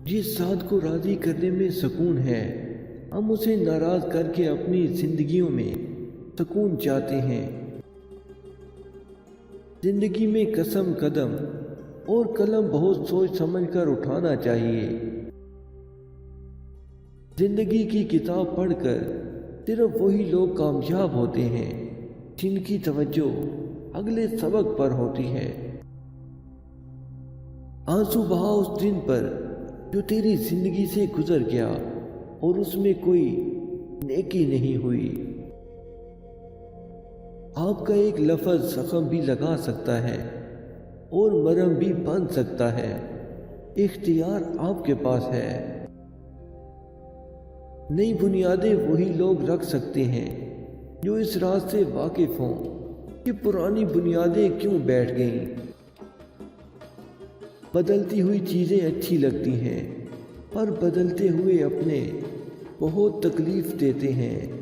जिस ज़ात को राज़ी करने में सुकून है, हम उसे नाराज़ करके अपनी ज़िंदगियों में सुकून चाहते हैं। ज़िंदगी में कसम कदम और कलम बहुत सोच समझ कर उठाना चाहिए। ज़िंदगी की किताब पढ़कर सिर्फ वही लोग कामयाब होते हैं जिनकी तवज्जो अगले सबक पर होती है। आंसू बहा उस दिन पर जो तेरी जिंदगी से गुजर गया और उसमें कोई नेकी नहीं हुई। आपका एक लफ्ज़ जख्म भी लगा सकता है और मरहम भी बन सकता है। इख्तियार आपके पास है। नई बुनियादें वही लोग रख सकते हैं जो इस राज से वाकिफ हों कि पुरानी बुनियादें क्यों बैठ गईं। बदलती हुई चीज़ें अच्छी लगती हैं पर बदलते हुए अपने बहुत तकलीफ देते हैं।